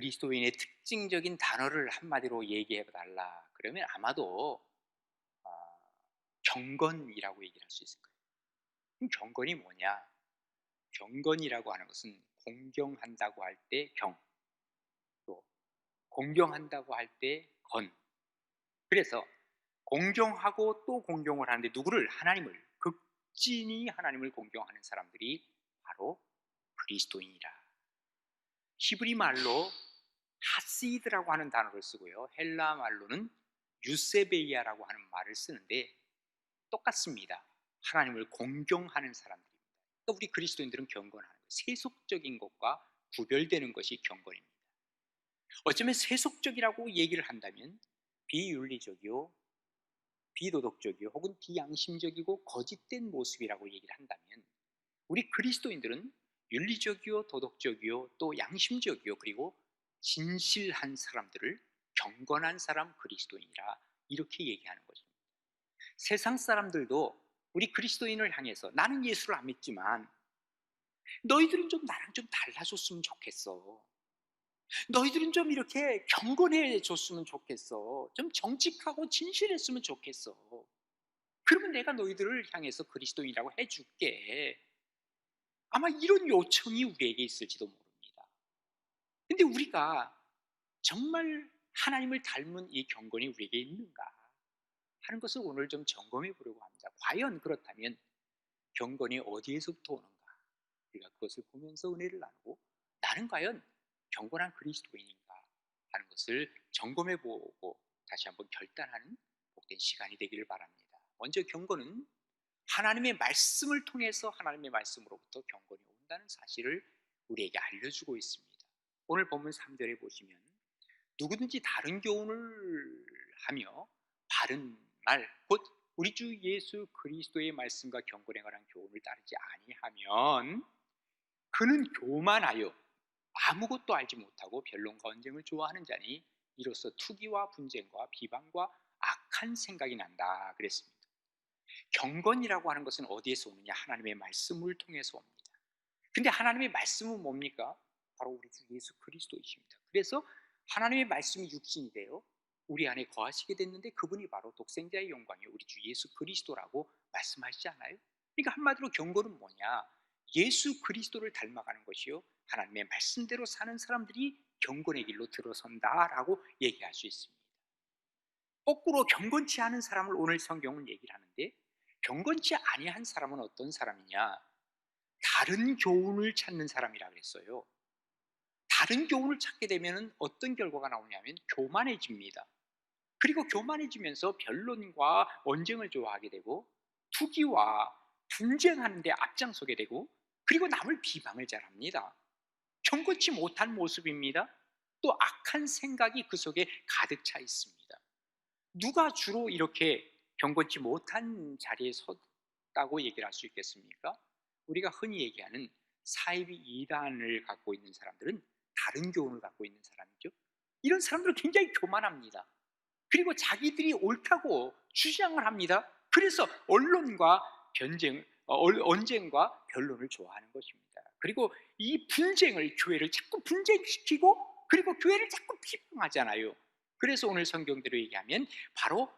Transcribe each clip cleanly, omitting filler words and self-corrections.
그리스도인의 특징적인 단어를 한마디로 얘기해 달라 그러면 아마도 어, 경건이라고 얘기를 할 수 있을 거예요. 그럼 경건이 뭐냐? 경건이라고 하는 것은 공경한다고 할 때 경, 또 공경한다고 할 때 건. 그래서 공경하고 또 공경을 하는데 누구를? 하나님을, 극진히 하나님을 공경하는 사람들이 바로 그리스도인이라. 히브리 말로 하시드라고 하는 단어를 쓰고요, 헬라 말로는 유세베이아라고 하는 말을 쓰는데 똑같습니다. 하나님을 공경하는 사람들입니다. 그러니까 우리 그리스도인들은 경건하는 것, 세속적인 것과 구별되는 것이 경건입니다. 어쩌면 세속적이라고 얘기를 한다면 비윤리적이요, 비도덕적이요, 혹은 비양심적이고 거짓된 모습이라고 얘기를 한다면, 우리 그리스도인들은 윤리적이요, 도덕적이요, 또 양심적이요, 그리고 진실한 사람들을 경건한 사람 그리스도인이라 이렇게 얘기하는 것입니다. 세상 사람들도 우리 그리스도인을 향해서 나는 예수를 안 믿지만 너희들은 좀 나랑 좀 달라졌으면 좋겠어, 너희들은 좀 이렇게 경건해졌으면 좋겠어, 좀 정직하고 진실했으면 좋겠어, 그러면 내가 너희들을 향해서 그리스도인이라고 해줄게, 아마 이런 요청이 우리에게 있을지도 모릅니다. 근데 우리가 정말 하나님을 닮은 이 경건이 우리에게 있는가 하는 것을 오늘 좀 점검해 보려고 합니다. 과연 그렇다면 경건이 어디에서부터 오는가? 우리가 그것을 보면서 은혜를 나누고, 나는 과연 경건한 그리스도인인가 하는 것을 점검해 보고 다시 한번 결단하는 복된 시간이 되기를 바랍니다. 먼저 경건은 하나님의 말씀을 통해서 하나님의 말씀으로부터 경건이 온다는 사실을 우리에게 알려주고 있습니다. 오늘 본문 3절에 보시면 누구든지 다른 교훈을 하며 바른 말, 곧 우리 주 예수 그리스도의 말씀과 경건에 관한 교훈을 따르지 아니하면 그는 교만하여 아무것도 알지 못하고 변론과 언쟁을 좋아하는 자니 이로써 투기와 분쟁과 비방과 악한 생각이 난다 그랬습니다. 경건이라고 하는 것은 어디에서 오느냐? 하나님의 말씀을 통해서 옵니다. 근데 하나님의 말씀은 뭡니까? 바로 우리 주 예수 그리스도이십니다. 그래서 하나님의 말씀이 육신이 되어 우리 안에 거하시게 됐는데 그분이 바로 독생자의 영광이 우리 주 예수 그리스도라고 말씀하시지 않아요? 그러니까 한마디로 경건은 뭐냐? 예수 그리스도를 닮아가는 것이요, 하나님의 말씀대로 사는 사람들이 경건의 길로 들어선다라고 얘기할 수 있습니다. 거꾸로 경건치 않은 사람을 오늘 성경은 얘기를 하는데, 경건치 아니한 사람은 어떤 사람이냐? 다른 교훈을 찾는 사람이라 그랬어요. 다른 교훈을 찾게 되면 어떤 결과가 나오냐면 교만해집니다. 그리고 교만해지면서 변론과 언쟁을 좋아하게 되고 투기와 분쟁하는 데 앞장서게 되고, 그리고 남을 비방을 잘합니다. 경건치 못한 모습입니다. 또 악한 생각이 그 속에 가득 차 있습니다. 누가 주로 이렇게 경건치 못한 자리에 섰다고 얘기를 할 수 있겠습니까? 우리가 흔히 얘기하는 사이비 이단을 갖고 있는 사람들은 다른 교훈을 갖고 있는 사람이죠. 이런 사람들은 굉장히 교만합니다. 그리고 자기들이 옳다고 주장을 합니다. 그래서 언론과 언쟁과 변론을 좋아하는 것입니다. 그리고 이 분쟁을, 교회를 자꾸 분쟁시키고, 그리고 교회를 자꾸 비판하잖아요. 그래서 오늘 성경대로 얘기하면 바로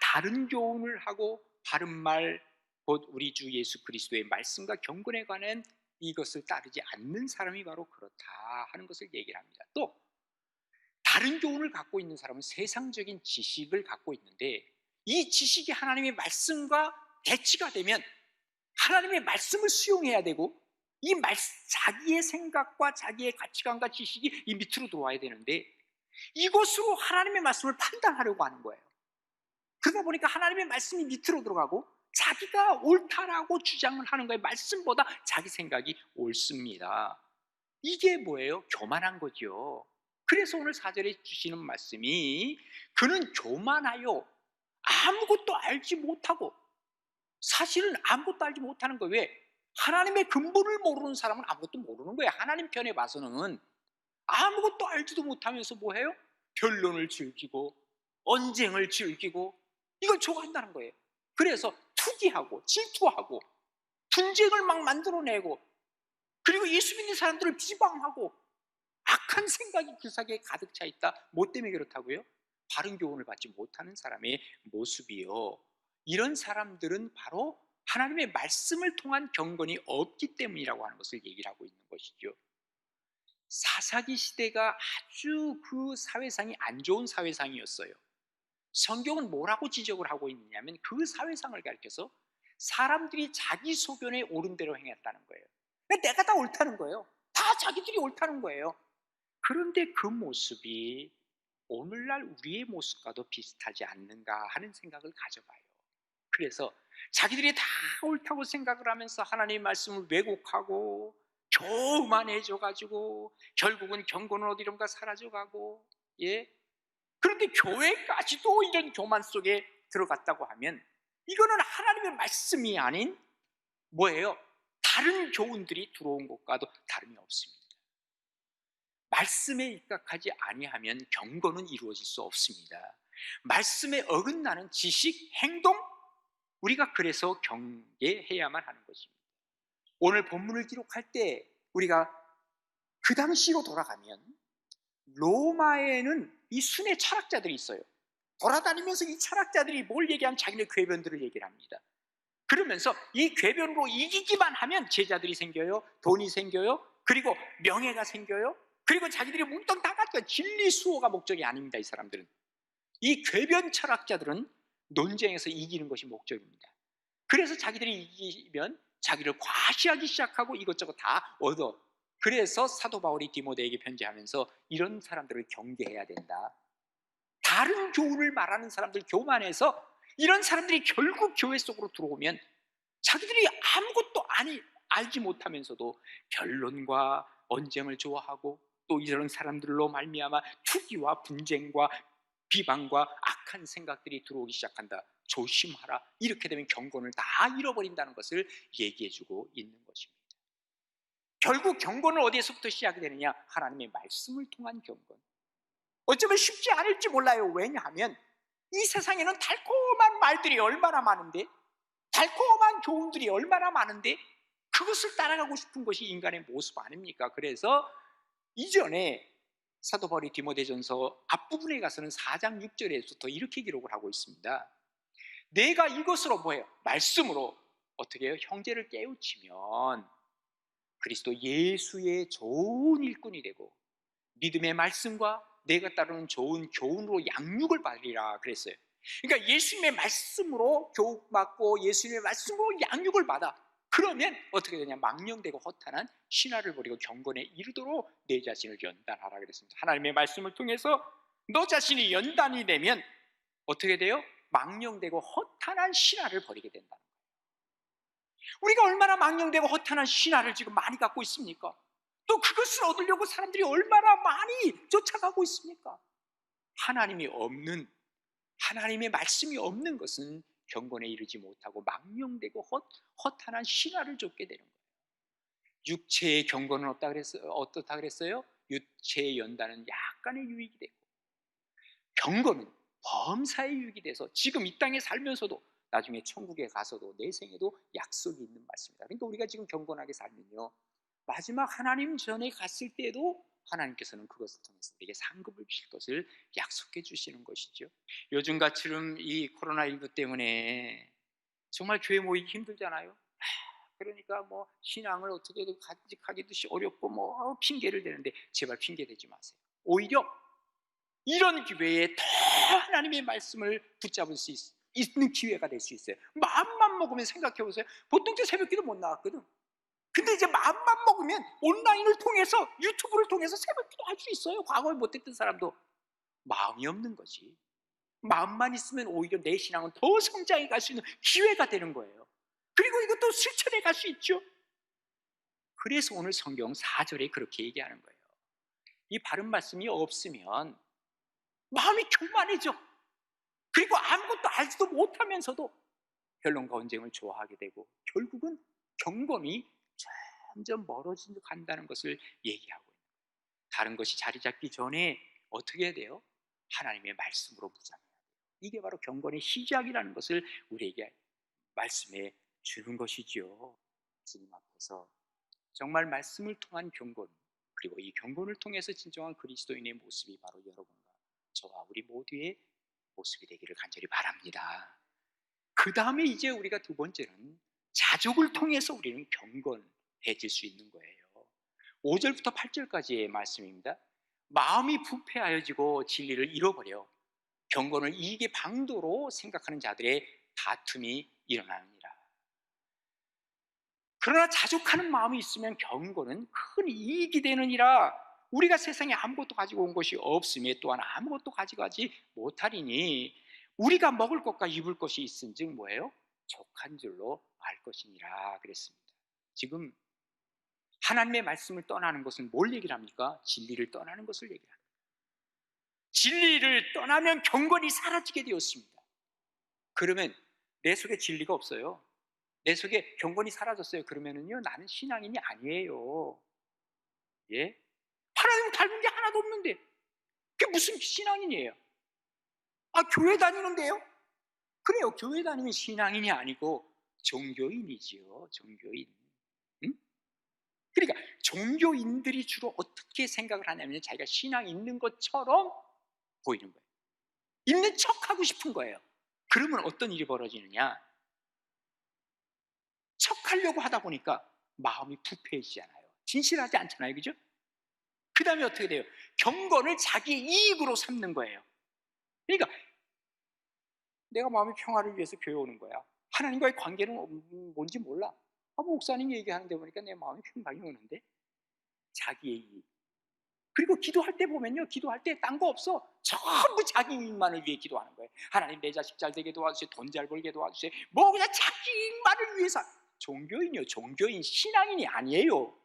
다른 교훈을 하고 바른 말, 곧 우리 주 예수 그리스도의 말씀과 경건에 관한 이것을 따르지 않는 사람이 바로 그렇다 하는 것을 얘기를 합니다. 또 다른 교훈을 갖고 있는 사람은 세상적인 지식을 갖고 있는데, 이 지식이 하나님의 말씀과 대치가 되면 하나님의 말씀을 수용해야 되고, 자기의 생각과 자기의 가치관과 지식이 이 밑으로 들어와야 되는데, 이것으로 하나님의 말씀을 판단하려고 하는 거예요. 그러다 보니까 하나님의 말씀이 밑으로 들어가고 자기가 옳다라고 주장을 하는 거예요. 말씀보다 자기 생각이 옳습니다. 이게 뭐예요? 교만한 거죠. 그래서 오늘 4절에 주시는 말씀이 그는 교만하여 아무것도 알지 못하고, 사실은 아무것도 알지 못하는 거예요. 왜? 하나님의 근본을 모르는 사람은 아무것도 모르는 거예요. 하나님 편에 봐서는 아무것도 알지도 못하면서 뭐해요? 변론을 즐기고 언쟁을 즐기고 이걸 좋아한다는 거예요. 그래서 투기하고 질투하고 분쟁을 막 만들어내고, 그리고 예수 믿는 사람들을 비방하고, 악한 생각이 그 속에 가득 차 있다. 뭐 때문에 그렇다고요? 바른 교훈을 받지 못하는 사람의 모습이요, 이런 사람들은 바로 하나님의 말씀을 통한 경건이 없기 때문이라고 하는 것을 얘기를 하고 있는 것이죠. 사사기 시대가 아주 그 사회상이 안 좋은 사회상이었어요. 성경은 뭐라고 지적을 하고 있느냐면 그 사회상을 가리켜서 사람들이 자기 소견에 옳은 대로 행했다는 거예요. 내가 다 옳다는 거예요. 다 자기들이 옳다는 거예요. 그런데 그 모습이 오늘날 우리의 모습과도 비슷하지 않는가 하는 생각을 가져봐요. 그래서 자기들이 다 옳다고 생각을 하면서 하나님의 말씀을 왜곡하고 교만해져가지고 결국은 경건은 어디론가 사라져가고, 예, 그런데 교회까지도 이런 교만 속에 들어갔다고 하면 이거는 하나님의 말씀이 아닌 뭐예요? 다른 교훈들이 들어온 것과도 다름이 없습니다. 말씀에 입각하지 아니하면 경건은 이루어질 수 없습니다. 말씀에 어긋나는 지식, 행동, 우리가 그래서 경계해야만 하는 것입니다. 오늘 본문을 기록할 때 우리가 그 당시로 돌아가면 로마에는 이 순회 철학자들이 있어요. 돌아다니면서 이 철학자들이 뭘 얘기하면 자기네 궤변들을 얘기를 합니다. 그러면서 이 궤변으로 이기기만 하면 제자들이 생겨요, 돈이 생겨요, 그리고 명예가 생겨요, 그리고 자기들이 뭉뚱 다 갖고 진리 수호가 목적이 아닙니다. 이 사람들은, 이 궤변 철학자들은 논쟁에서 이기는 것이 목적입니다. 그래서 자기들이 이기면 자기를 과시하기 시작하고 이것저것 다 얻어. 그래서 사도 바울이 디모데에게 편지하면서 이런 사람들을 경계해야 된다. 다른 교훈을 말하는 사람들 교만해서 이런 사람들이 결국 교회 속으로 들어오면 자기들이 아무것도 알지 못하면서도 변론과 언쟁을 좋아하고 또 이런 사람들로 말미암아 투기와 분쟁과 비방과 악한 생각들이 들어오기 시작한다. 조심하라. 이렇게 되면 경건을 다 잃어버린다는 것을 얘기해주고 있는 것입니다. 결국 경건은 어디에서부터 시작이 되느냐? 하나님의 말씀을 통한 경건. 어쩌면 쉽지 않을지 몰라요. 왜냐하면 이 세상에는 달콤한 말들이 얼마나 많은데, 달콤한 교훈들이 얼마나 많은데 그것을 따라가고 싶은 것이 인간의 모습 아닙니까? 그래서 이전에 사도 바울이 디모데전서 앞부분에 가서는 4장 6절에서부터 이렇게 기록을 하고 있습니다. 내가 이것으로 뭐예요? 말씀으로 어떻게 해요? 형제를 깨우치면 그리스도 예수의 좋은 일꾼이 되고 믿음의 말씀과 내가 따르는 좋은 교훈으로 양육을 받으리라 그랬어요. 그러니까 예수님의 말씀으로 교육받고 예수님의 말씀으로 양육을 받아. 그러면 어떻게 되냐? 망령되고 허탄한 신화를 버리고 경건에 이르도록 내 자신을 연단하라 그랬습니다. 하나님의 말씀을 통해서 너 자신이 연단이 되면 어떻게 돼요? 망령되고 허탄한 신화를 버리게 된다. 우리가 얼마나 망령되고 허탄한 신화를 지금 많이 갖고 있습니까? 또 그것을 얻으려고 사람들이 얼마나 많이 쫓아가고 있습니까? 하나님이 없는, 하나님의 말씀이 없는 것은 경건에 이르지 못하고 망령되고 허탄한 신화를 쫓게 되는 거예요. 육체의 경건은 어떻다 그랬어요? 육체의 연단은 약간의 유익이 되고 경건은 범사의 유익이 돼서 지금 이 땅에 살면서도 나중에 천국에 가서도 내 생에도 약속이 있는 말씀입니다. 그러니까 우리가 지금 경건하게 살면요, 마지막 하나님 전에 갔을 때도 하나님께서는 그것을 통해서 우리에게 상급을 주실 것을 약속해 주시는 것이죠. 요즘같이는 이 코로나19 때문에 정말 교회 모이기 힘들잖아요. 그러니까 뭐 신앙을 어떻게든 간직하기도 어렵고 뭐 핑계를 대는데 제발 핑계 대지 마세요. 오히려 이런 기회에 더 하나님의 말씀을 붙잡을 수 있는 기회가 될 수 있어요. 마음만 먹으면 생각해 보세요. 보통 저 새벽기도 못 나왔거든. 근데 이제 마음만 먹으면 온라인을 통해서, 유튜브를 통해서 새벽기도 할 수 있어요. 과거에 못했던 사람도. 마음이 없는 거지. 마음만 있으면 오히려 내 신앙은 더 성장해 갈 수 있는 기회가 되는 거예요. 그리고 이것도 실천해 갈 수 있죠. 그래서 오늘 성경 4절에 그렇게 얘기하는 거예요. 이 바른 말씀이 없으면 마음이 교만해져. 그리고 아무것도 알지도 못하면서도 변론과 언쟁을 좋아하게 되고 결국은 경건이 점점 멀어져 간다는 것을 얘기하고 있는 거예요. 다른 것이 자리 잡기 전에 어떻게 해야 돼요? 하나님의 말씀으로 무장해야 돼요. 이게 바로 경건의 시작이라는 것을 우리에게 말씀해 주는 것이죠. 주님 앞에서 정말 말씀을 통한 경건, 그리고 이 경건을 통해서 진정한 그리스도인의 모습이 바로 여러분과 저와 우리 모두의 모습이 되기를 간절히 바랍니다. 그 다음에 이제 우리가 두 번째는 자족을 통해서 우리는 경건해질 수 있는 거예요. 5절부터 8절까지의 말씀입니다. 마음이 부패하여지고 진리를 잃어버려 경건을 이익의 방도로 생각하는 자들의 다툼이 일어나느니라. 그러나 자족하는 마음이 있으면 경건은 큰 이익이 되느니라. 우리가 세상에 아무것도 가지고 온 것이 없음에 또한 아무것도 가져가지 못하리니 우리가 먹을 것과 입을 것이 있은즉 뭐예요? 족한 줄로 알 것이니라 그랬습니다. 지금 하나님의 말씀을 떠나는 것은 뭘 얘기를 합니까? 진리를 떠나는 것을 얘기합니다. 진리를 떠나면 경건이 사라지게 되었습니다. 그러면 내 속에 진리가 없어요. 내 속에 경건이 사라졌어요. 그러면은요, 나는 신앙인이 아니에요. 예? 하나님을 닮은 게 하나도 없는데 그게 무슨 신앙인이에요? 아, 교회 다니는데요? 그래요. 교회 다니면 신앙인이 아니고 종교인이지요. 종교인. 응? 그러니까 종교인들이 주로 어떻게 생각을 하냐면 자기가 신앙 있는 것처럼 보이는 거예요. 있는 척하고 싶은 거예요. 그러면 어떤 일이 벌어지느냐? 척하려고 하다 보니까 마음이 부패해지잖아요. 진실하지 않잖아요. 그죠? 그 다음에 어떻게 돼요? 경건을 자기의 이익으로 삼는 거예요. 그러니까 내가 마음의 평화를 위해서 교회 오는 거야. 하나님과의 관계는 뭔지 몰라. 목사님 얘기하는데 보니까 내 마음이 평강이 오는데 자기의 이익. 그리고 기도할 때 보면요, 기도할 때 딴 거 없어. 전부 자기 이익만을 위해 기도하는 거예요. 하나님 내 자식 잘 되게 도와주세요. 돈 잘 벌게 도와주세요. 뭐 그냥 자기 이익만을 위해서. 종교인이요. 종교인, 신앙인이 아니에요.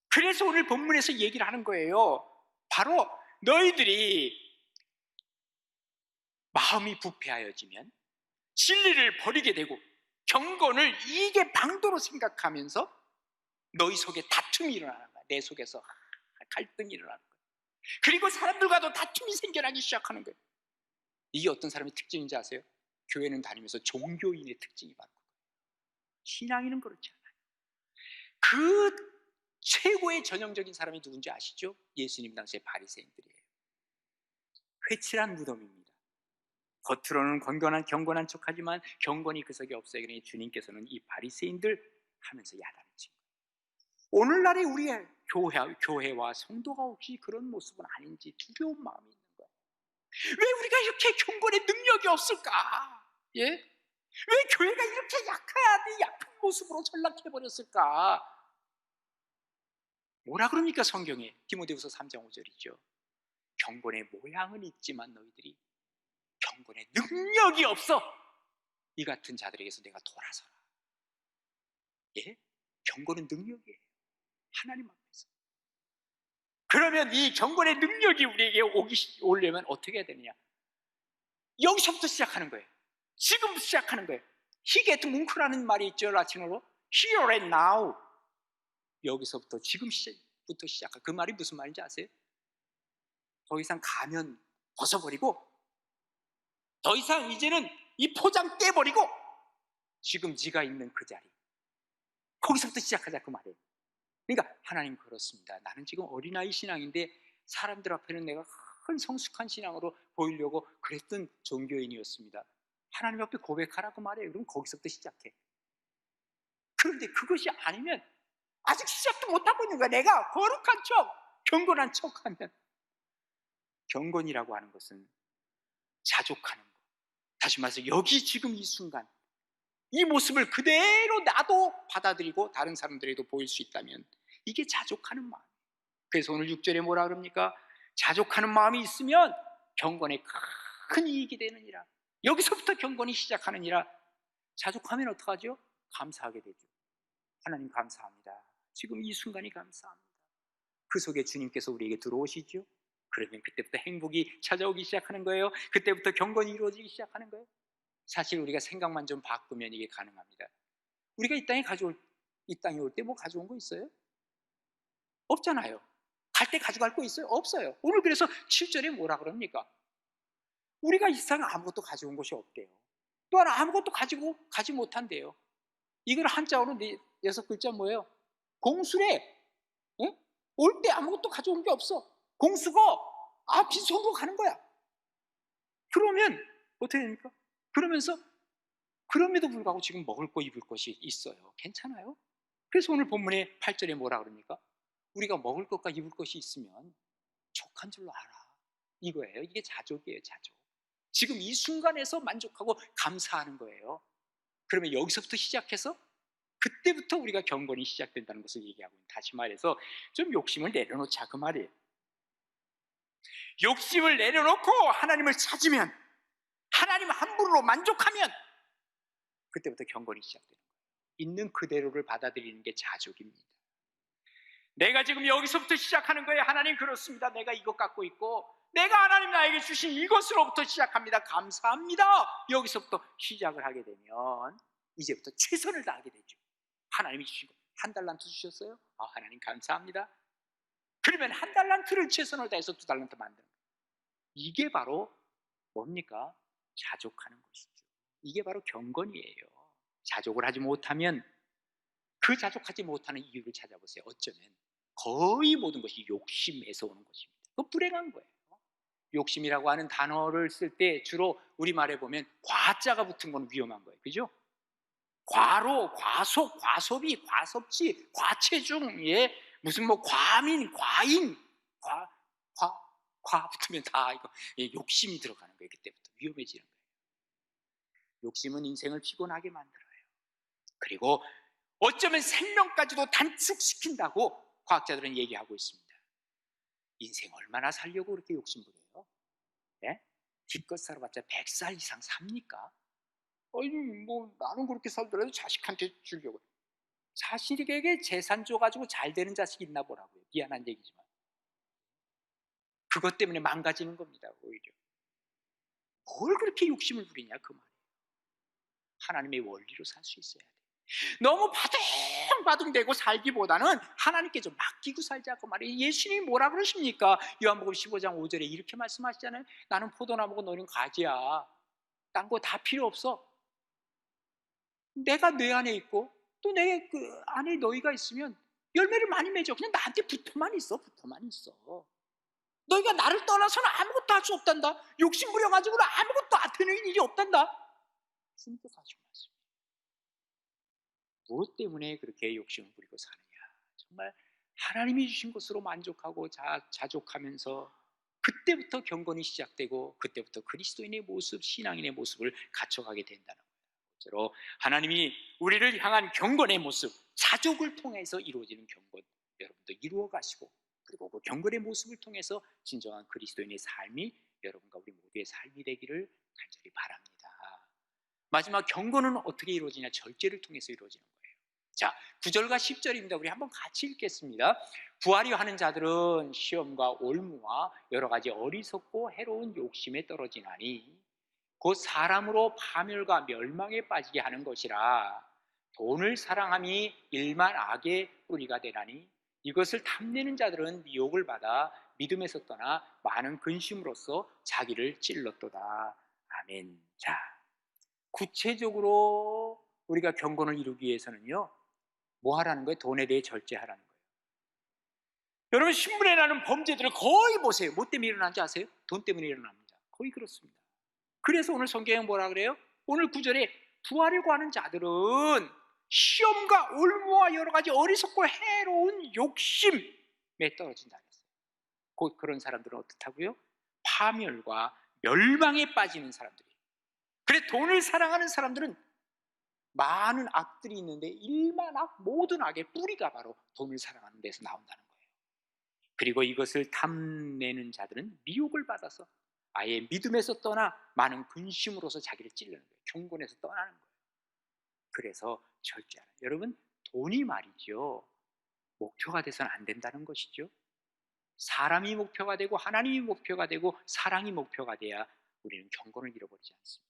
그래서 오늘 본문에서 얘기를 하는 거예요. 바로 너희들이 마음이 부패하여지면 진리를 버리게 되고 경건을 이익의 방도로 생각하면서 너희 속에 다툼이 일어나는 거야. 내 속에서 갈등이 일어나는 거야. 그리고 사람들과도 다툼이 생겨나기 시작하는 거예요. 이게 어떤 사람의 특징인지 아세요? 교회는 다니면서 종교인의 특징이 바로 그거예요. 신앙인은 그렇지 않아요. 그 최고의 전형적인 사람이 누군지 아시죠? 예수님 당시의 바리새인들이에요. 회칠한 무덤입니다. 겉으로는 건강한 경건한 척하지만 경건이 그 속에 없어요. 그러니 주님께서는 이 바리새인들 하면서 야단을 친 거예요. 오늘날의 우리의 교회와 성도가 혹시 그런 모습은 아닌지 두려운 마음이 있는 거예요. 왜 우리가 이렇게 경건의 능력이 없을까? 예? 왜 교회가 이렇게 약한 모습으로 전락해버렸을까? 뭐라 그럽니까 성경에? 디모데후서 3장 5절이죠. 경건의 모양은 있지만 너희들이 경건의 능력이 없어. 이 같은 자들에게서 내가 돌아서라. 예? 경건은 능력이에요. 하나님 앞에서. 그러면 이 경건의 능력이 우리에게 오려면 어떻게 해야 되느냐? 여기서부터 시작하는 거예요. 지금 시작하는 거예요. 히게트 뭉크라는 말이 있죠. 라틴어로 Here and now. 여기서부터 지금부터 시작하. 그 말이 무슨 말인지 아세요? 더 이상 가면 벗어버리고 더 이상 이제는 이 포장 떼버리고 지금 네가 있는 그 자리 거기서부터 시작하자 그 말이에요. 그러니까 하나님 그렇습니다. 나는 지금 어린아이 신앙인데 사람들 앞에는 내가 큰 성숙한 신앙으로 보이려고 그랬던 종교인이었습니다. 하나님 앞에 고백하라고 말해요. 그럼 거기서부터 시작해. 그런데 그것이 아니면 아직 시작도 못하고 있는 거야. 내가 거룩한 척, 경건한 척하면. 경건이라고 하는 것은 자족하는 것. 다시 말해서 여기 지금 이 순간 이 모습을 그대로 나도 받아들이고 다른 사람들에도 보일 수 있다면 이게 자족하는 마음. 그래서 오늘 6절에 뭐라 그럽니까? 자족하는 마음이 있으면 경건에 큰 이익이 되느니라. 여기서부터 경건이 시작하느니라. 자족하면 어떡하죠? 감사하게 되죠. 하나님 감사합니다. 지금 이 순간이 감사합니다. 그 속에 주님께서 우리에게 들어오시죠. 그러면 그때부터 행복이 찾아오기 시작하는 거예요. 그때부터 경건이 이루어지기 시작하는 거예요. 사실 우리가 생각만 좀 바꾸면 이게 가능합니다. 우리가 이 땅에 올 때 뭐 가져온 거 있어요? 없잖아요. 갈 때 가져갈 거 있어요? 없어요. 오늘 그래서 7절에 뭐라 그럽니까? 우리가 이 세상에 아무것도 가져온 것이 없대요. 또한 아무것도 가지 못한대요. 이걸 한자어로 6글자 뭐예요? 공수래. 올 때 아무것도 가져온 게 없어. 공수가 빈손으로 가는 거야. 그러면 어떻게 됩니까? 그러면서 그럼에도 불구하고 지금 먹을 거 입을 것이 있어요. 괜찮아요? 그래서 오늘 본문의 8절에 뭐라 그럽니까? 우리가 먹을 것과 입을 것이 있으면 족한 줄로 알아. 이거예요. 이게 자족이에요. 자족. 지금 이 순간에서 만족하고 감사하는 거예요. 그러면 여기서부터 시작해서 그때부터 우리가 경건이 시작된다는 것을 얘기하고 있는, 다시 말해서 좀 욕심을 내려놓자 그 말이에요. 욕심을 내려놓고 하나님을 찾으면, 하나님 한 분으로 만족하면 그때부터 경건이 시작되는 거예요. 있는 그대로를 받아들이는 게 자족입니다. 내가 지금 여기서부터 시작하는 거예요. 하나님 그렇습니다. 내가 이것 갖고 있고 내가 하나님 나에게 주신 이것으로부터 시작합니다. 감사합니다. 여기서부터 시작을 하게 되면 이제부터 최선을 다하게 되죠. 하나님이 주신 거, 한 달란트 주셨어요? 하나님 감사합니다. 그러면 한 달란트를 최선을 다해서 두 달란트 만드는 거예요. 이게 바로 뭡니까? 자족하는 것이죠. 이게 바로 경건이에요. 자족을 하지 못하면, 그 자족하지 못하는 이유를 찾아보세요. 어쩌면 거의 모든 것이 욕심에서 오는 것입니다. 그거 불행한 거예요. 욕심이라고 하는 단어를 쓸 때 주로 우리말에 보면 과자가 붙은 건 위험한 거예요. 그죠? 과로, 과속, 과소비, 과섭치, 과체중, 무슨 과민, 과인, 과 붙으면 다 이거 욕심이 들어가는 거예요. 그때부터 위험해지는 거예요. 욕심은 인생을 피곤하게 만들어요. 그리고 어쩌면 생명까지도 단축시킨다고 과학자들은 얘기하고 있습니다. 인생 얼마나 살려고 그렇게 욕심부려요? 기껏 살아봤자 100살 이상 삽니까? 나는 그렇게 살더라도 자식한테 주려고. 자식에게 재산 줘가지고 잘 되는 자식이 있나 보라고요. 미안한 얘기지만 그것 때문에 망가지는 겁니다. 오히려 뭘 그렇게 욕심을 부리냐 그 말이에요. 하나님의 원리로 살 수 있어야 돼. 너무 바둥바둥대고 살기보다는 하나님께 좀 맡기고 살자고 말이에요. 예수님이 뭐라 그러십니까? 요한복음 15장 5절에 이렇게 말씀하시잖아요. 나는 포도나무고 너는 가지야. 딴 거 다 필요 없어. 내가 내 안에 있고 또 내 그 안에 너희가 있으면 열매를 많이 맺어. 그냥 나한테 붙어만 있어. 너희가 나를 떠나서는 아무것도 할 수 없단다. 욕심 부려가지고는 아무것도 되는 일이 없단다. 주님께서 하신 말씀. 무엇 때문에 그렇게 욕심을 부리고 사느냐? 정말 하나님이 주신 것으로 만족하고 자족하면서 그때부터 경건이 시작되고 그때부터 그리스도인의 모습, 신앙인의 모습을 갖춰가게 된다는 거예요. 실제로 하나님이 우리를 향한 경건의 모습, 자족을 통해서 이루어지는 경건, 여러분도 이루어 가시고, 그리고 그 경건의 모습을 통해서 진정한 그리스도인의 삶이 여러분과 우리 모두의 삶이 되기를 간절히 바랍니다. 마지막 경건은 어떻게 이루어지냐? 절제를 통해서 이루어지는 거예요. 자, 9절과 10절입니다. 우리 한번 같이 읽겠습니다. 부하려 하는 자들은 시험과 올무와 여러 가지 어리석고 해로운 욕심에 떨어지나니 곧 사람으로 파멸과 멸망에 빠지게 하는 것이라. 돈을 사랑함이 일만 악의 뿌리가 되나니 이것을 탐내는 자들은 미혹을 받아 믿음에서 떠나 많은 근심으로써 자기를 찔렀도다. 아멘. 자, 구체적으로 우리가 경건을 이루기 위해서는요, 뭐 하라는 거예요? 돈에 대해 절제하라는 거예요. 여러분, 신문에 나는 범죄들을 거의 보세요. 뭐 때문에 일어나는지 아세요? 돈 때문에 일어납니다. 거의 그렇습니다. 그래서 오늘 성경에 뭐라 그래요? 오늘 9절에 부하려고 하는 자들은 시험과 올무와 여러 가지 어리석고 해로운 욕심에 떨어진다 그랬어요. 곧 그런 사람들은 어떻다고요? 파멸과 멸망에 빠지는 사람들이에요. 그래, 돈을 사랑하는 사람들은 많은 악들이 있는데 일만 악, 모든 악의 뿌리가 바로 돈을 사랑하는 데서 나온다는 거예요. 그리고 이것을 탐내는 자들은 미혹을 받아서 아예 믿음에서 떠나 많은 근심으로서 자기를 찔르는 거예요. 경건에서 떠나는 거예요. 그래서 절제하라. 여러분, 돈이 말이죠, 목표가 돼서는 안 된다는 것이죠. 사람이 목표가 되고 하나님이 목표가 되고 사랑이 목표가 돼야 우리는 경건을 잃어버리지 않습니다.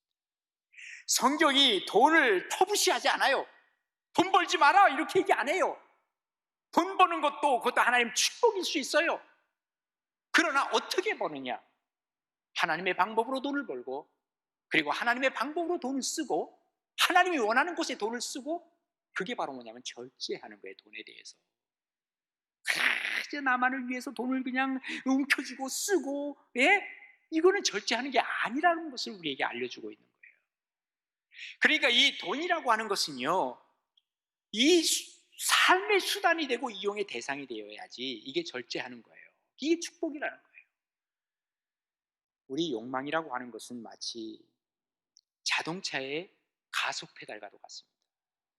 성경이 돈을 터부시하지 않아요. 돈 벌지 마라 이렇게 얘기 안 해요. 돈 버는 그것도 하나님 축복일 수 있어요. 그러나 어떻게 버느냐? 하나님의 방법으로 돈을 벌고, 그리고 하나님의 방법으로 돈을 쓰고, 하나님이 원하는 곳에 돈을 쓰고, 그게 바로 뭐냐면 절제하는 거예요. 돈에 대해서. 그저 나만을 위해서 돈을 그냥 움켜쥐고 쓰고, 예? 이거는 절제하는 게 아니라는 것을 우리에게 알려주고 있는 거예요. 그러니까 이 돈이라고 하는 것은요, 이 삶의 수단이 되고 이용의 대상이 되어야지 이게 절제하는 거예요. 이게 축복이라는 거예요. 우리 욕망이라고 하는 것은 마치 자동차의 가속 페달과도 같습니다.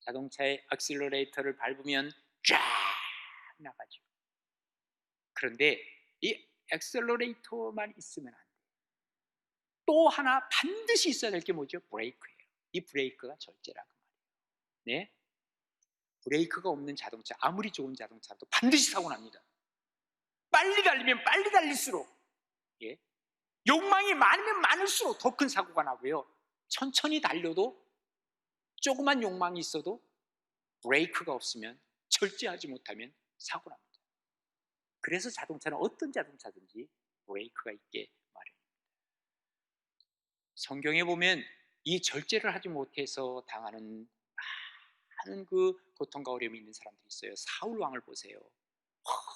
자동차의 액셀러레이터를 밟으면 쫙 나가죠. 그런데 이 액셀러레이터만 있으면 안 돼요. 또 하나 반드시 있어야 될 게 뭐죠? 브레이크예요. 이 브레이크가 절제라고 말이에요. 네? 브레이크가 없는 자동차, 아무리 좋은 자동차도 반드시 사고 납니다. 빨리 달리면 빨리 달릴수록, 예? 욕망이 많으면 많을수록 더 큰 사고가 나고요. 천천히 달려도 조그만 욕망이 있어도 브레이크가 없으면, 절제하지 못하면 사고 납니다. 그래서 자동차는 어떤 자동차든지 브레이크가 있게 마련입니다. 성경에 보면 이 절제를 하지 못해서 당하는 많은 그 고통과 어려움이 있는 사람들이 있어요. 사울 왕을 보세요.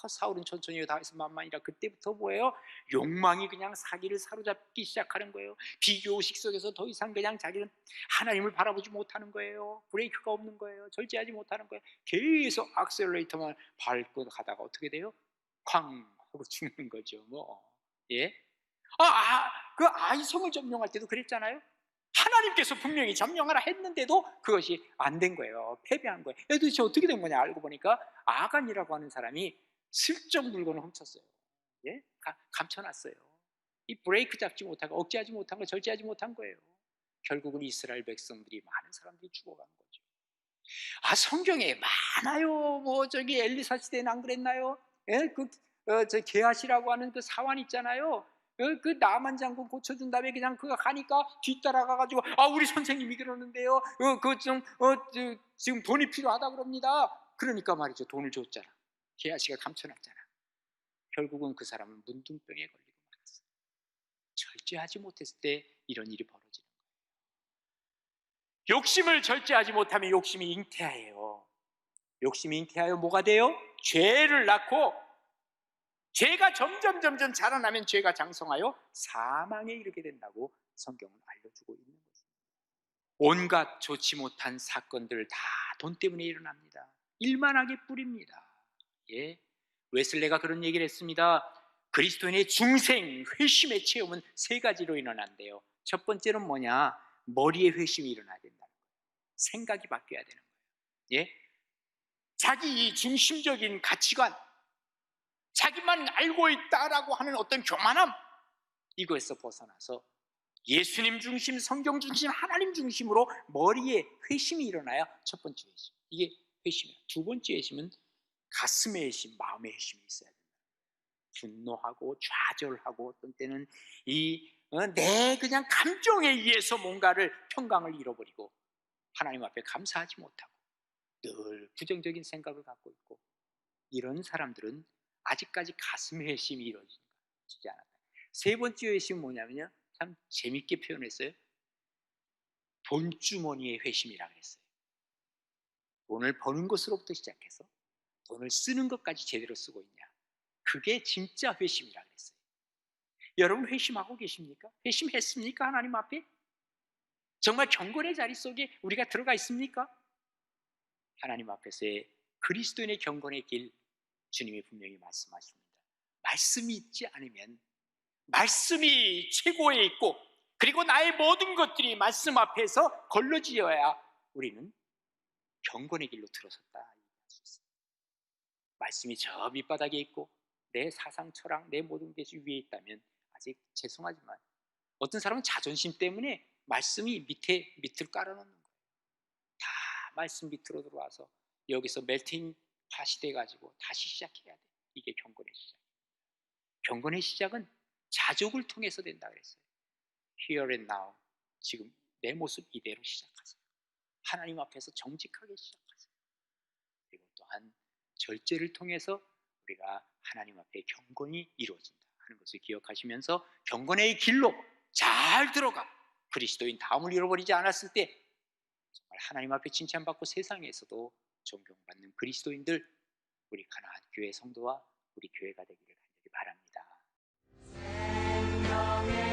사울은 천천히 다 해서 만만이라 그때부터 뭐예요? 욕망이 그냥 사기를 사로잡기 시작하는 거예요. 비교의식 속에서 더 이상 그냥 자기는 하나님을 바라보지 못하는 거예요. 브레이크가 없는 거예요. 절제하지 못하는 거예요. 계속 악셀레이터만 밟고 가다가 어떻게 돼요? 쾅 하고 죽는 거죠. 예? 그 아이성을 점령할 때도 그랬잖아요. 하나님께서 분명히 점령하라 했는데도 그것이 안 된 거예요. 패배한 거예요. 도대체 어떻게 된 거냐 알고 보니까 아간이라고 하는 사람이 슬쩍 물건을 훔쳤어요. 예? 감춰놨어요. 이 브레이크 잡지 못하고 억제하지 못한 거, 절제하지 못한 거예요. 결국은 이스라엘 백성들이, 많은 사람들이 죽어간 거죠. 성경에 많아요. 저기 엘리사 시대는 안 그랬나요? 예? 저 게하시라고 하는 그 사환 있잖아요. 그 나만 장군 고쳐준 다음에 그냥 그가 가니까 뒤따라가가지고 우리 선생님이 그러는데요. 지금 돈이 필요하다 그럽니다. 그러니까 말이죠. 돈을 줬잖아. 게하시가 감춰놨잖아. 결국은 그 사람은 문둥병에 걸리고 말았어요. 절제하지 못했을 때 이런 일이 벌어지는 거예요. 욕심을 절제하지 못하면 욕심이 잉태하여요. 욕심이 잉태하여 뭐가 돼요? 죄를 낳고, 죄가 점점 자라나면 죄가 장성하여 사망에 이르게 된다고 성경은 알려주고 있는 것입니다. 온갖 좋지 못한 사건들 다 돈 때문에 일어납니다. 일만하게 뿌립니다. 예? 웨슬레가 그런 얘기를 했습니다. 그리스도인의 중생 회심의 체험은 세 가지로 일어난대요. 첫 번째는 뭐냐? 머리에 회심이 일어나야 된다는 거예요. 생각이 바뀌어야 되는 거예요. 예? 자기 중심적인 가치관, 자기만 알고 있다라고 하는 어떤 교만함, 이거에서 벗어나서 예수님 중심, 성경 중심, 하나님 중심으로 머리에 회심이 일어나야 첫 번째 회심. 이게 회심이에요. 두 번째 회심은 가슴의 회심, 마음의 회심이 있어야 됩니다. 분노하고 좌절하고 어떤 때는 내 그냥 감정에 의해서 뭔가를 평강을 잃어버리고 하나님 앞에 감사하지 못하고 늘 부정적인 생각을 갖고 있고, 이런 사람들은 아직까지 가슴의 회심이 이루어지지 않았다. 세 번째 회심은 뭐냐면요, 참 재밌게 표현했어요. 돈주머니의 회심이라고 했어요. 돈을 버는 것으로부터 시작해서 돈을 쓰는 것까지 제대로 쓰고 있냐, 그게 진짜 회심이라고 했어요. 여러분 회심하고 계십니까? 회심했습니까? 하나님 앞에? 정말 경건의 자리 속에 우리가 들어가 있습니까? 하나님 앞에서의 그리스도인의 경건의 길, 주님이 분명히 말씀하십니다. 말씀이 있지 않으면, 말씀이 최고에 있고 그리고 나의 모든 것들이 말씀 앞에서 걸러지어야 우리는 경건의 길로 들어섰다 얘기할 수 있습니다. 말씀이 저 밑바닥에 있고 내 사상 철학, 내 모든 것이 위에 있다면 아직 죄송하지만 어떤 사람은 자존심 때문에 말씀이 밑을 깔아놓는 거예요. 다 말씀 밑으로 들어와서 여기서 멜팅 팟이 돼가지고 다시 시작해야 돼. 이게 경건의 시작. 경건의 시작은 자족을 통해서 된다 그랬어요. Here and now, 지금 내 모습 이대로 시작하세요. 하나님 앞에서 정직하게 시작하세요. 그리고 또한 절제를 통해서 우리가 하나님 앞에 경건이 이루어진다 하는 것을 기억하시면서 경건의 길로 잘 들어가 그리스도인 다음을 잃어버리지 않았을 때 정말 하나님 앞에 칭찬받고 세상에서도 존경받는 그리스도인들, 우리 가나안 교회 성도와 우리 교회가 되기를 간절히 바랍니다. 생명의